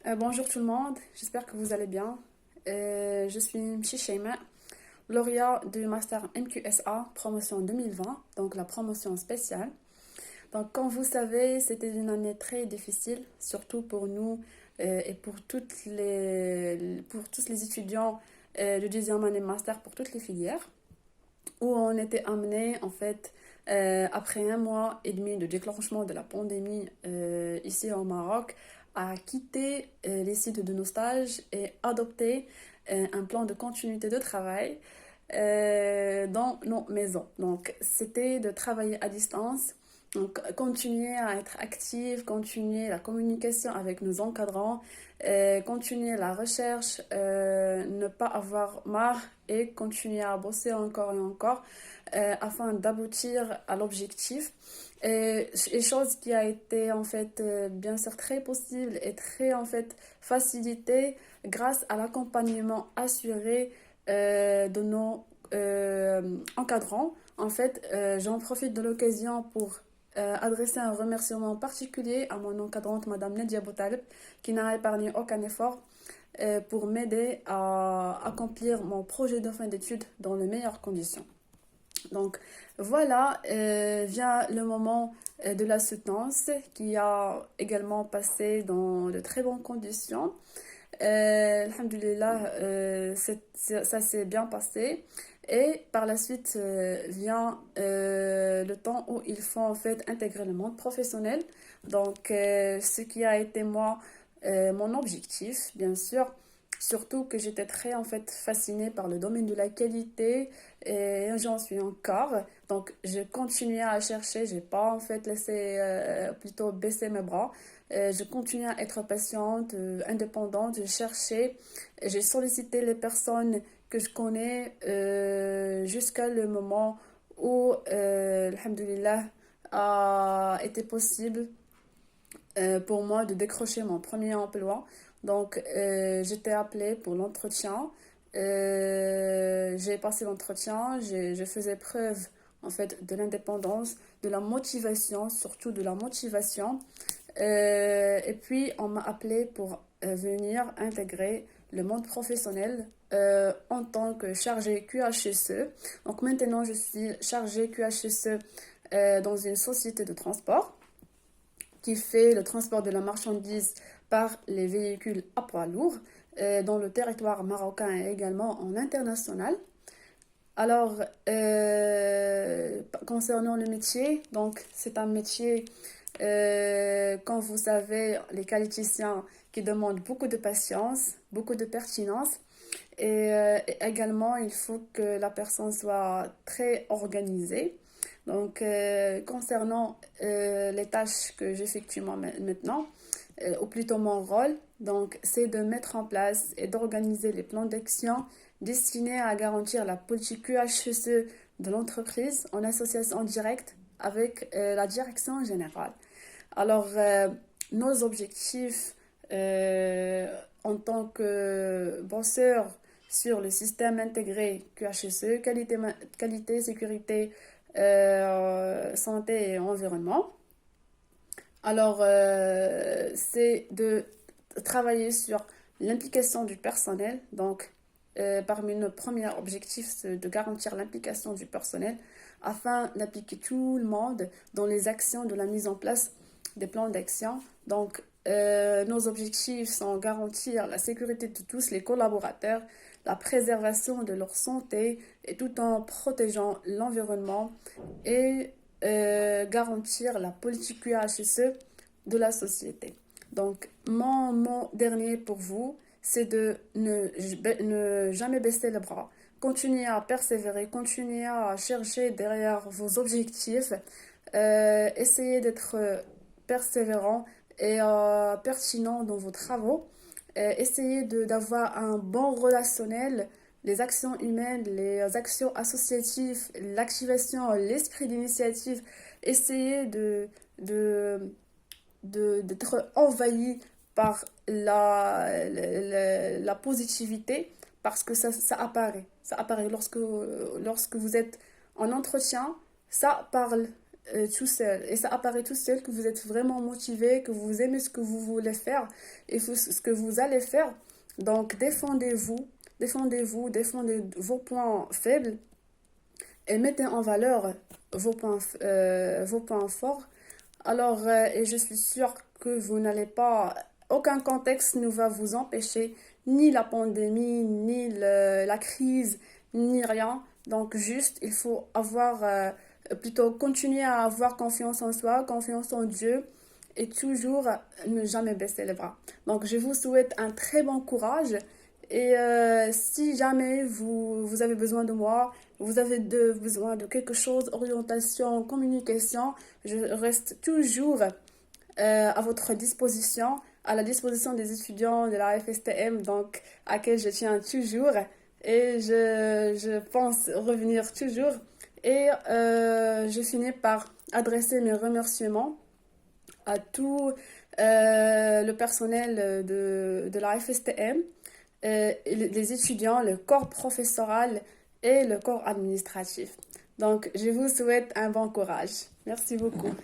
Bonjour tout le monde, j'espère que vous allez bien. Je suis Mchi Sheima, lauréat du master MQSA promotion 2020, donc la promotion spéciale. Donc comme vous savez, c'était une année très difficile, surtout pour nous et pour tous les étudiants de deuxième année master pour toutes les filières, où on était amené en fait après un mois et demi de déclenchement de la pandémie ici au Maroc, à quitter les sites de nos stages et adopter un plan de continuité de travail dans nos maisons. Donc, c'était de travailler à distance, donc continuer à être active, continuer la communication avec nos encadrants, continuer la recherche, ne pas avoir marre et continuer à bosser encore et encore afin d'aboutir à l'objectif. Et chose qui a été en fait bien sûr très possible et très en fait facilitée grâce à l'accompagnement assuré de nos encadrants. En fait, j'en profite de l'occasion pour adresser un remerciement particulier à mon encadrante, Madame Nadia Boutaleb, qui n'a épargné aucun effort pour m'aider à accomplir mon projet de fin d'études dans les meilleures conditions. Donc voilà, vient le moment de la soutenance qui a également passé dans de très bonnes conditions. Alhamdulillah, ça s'est bien passé. Et par la suite vient le temps où il faut en fait intégrer le monde professionnel. Donc, ce qui a été moi mon objectif, bien sûr. Surtout que j'étais très en fait fascinée par le domaine de la qualité et j'en suis encore. Donc, je continuais à chercher, j'ai pas en fait laissé plutôt baisser mes bras. Je continue à être patiente, indépendante, je cherchais, j'ai sollicité les personnes que je connais jusqu'à le moment où, alhamdulillah, a été possible pour moi de décrocher mon premier emploi. Donc, j'étais appelée pour l'entretien. J'ai passé l'entretien, je faisais preuve en fait de l'indépendance, de la motivation, surtout de la motivation. Et puis, on m'a appelé pour venir intégrer le monde professionnel en tant que chargé QHSE. Donc maintenant, je suis chargée QHSE dans une société de transport qui fait le transport de la marchandise par les véhicules à poids lourds dans le territoire marocain et également en international. Alors, concernant le métier, donc c'est un métier, comme vous savez, les qualiticiens qui demandent beaucoup de patience, beaucoup de pertinence. Et également, il faut que la personne soit très organisée. Donc, concernant les tâches que j'effectue moi maintenant, ou plutôt mon rôle, donc c'est de mettre en place et d'organiser les plans d'action destinés à garantir la politique QHSE de l'entreprise en association directe avec la direction générale. Alors, nos objectifs en tant que bosseur sur le système intégré QHSE, qualité sécurité, santé et environnement. Alors, c'est de travailler sur l'implication du personnel. Donc, parmi nos premiers objectifs, c'est de garantir l'implication du personnel afin d'impliquer tout le monde dans les actions de la mise en place des plans d'action. Donc, nos objectifs sont garantir la sécurité de tous les collaborateurs, la préservation de leur santé et tout en protégeant l'environnement et garantir la politique QHSE de la société. Donc, mon mot dernier pour vous, c'est de ne jamais baisser les bras. Continuez à persévérer, continuez à chercher derrière vos objectifs, essayez d'être persévérant et pertinent dans vos travaux. Essayez d'avoir un bon relationnel, les actions humaines, les actions associatives, l'activation, l'esprit d'initiative. Essayez d'être envahi par la positivité parce que ça apparaît. Ça apparaît lorsque vous êtes en entretien, ça parle tout seul. Et ça apparaît tout seul que vous êtes vraiment motivé, que vous aimez ce que vous voulez faire et ce que vous allez faire. Donc, défendez vos points faibles et mettez en valeur vos points forts. Alors, et je suis sûre que vous n'allez pas, aucun contexte ne va vous empêcher, ni la pandémie, ni la crise, ni rien. Donc, juste, il faut plutôt continuer à avoir confiance en soi, confiance en Dieu et toujours ne jamais baisser les bras. Donc, je vous souhaite un très bon courage et si jamais vous avez besoin de moi, vous avez besoin de quelque chose, orientation, communication, je reste toujours à votre disposition, à la disposition des étudiants de la FSTM, donc à qui je tiens toujours et je pense revenir toujours. Et je finis par adresser mes remerciements à tout le personnel de la FSTM, les étudiants, le corps professoral et le corps administratif. Donc, je vous souhaite un bon courage. Merci beaucoup.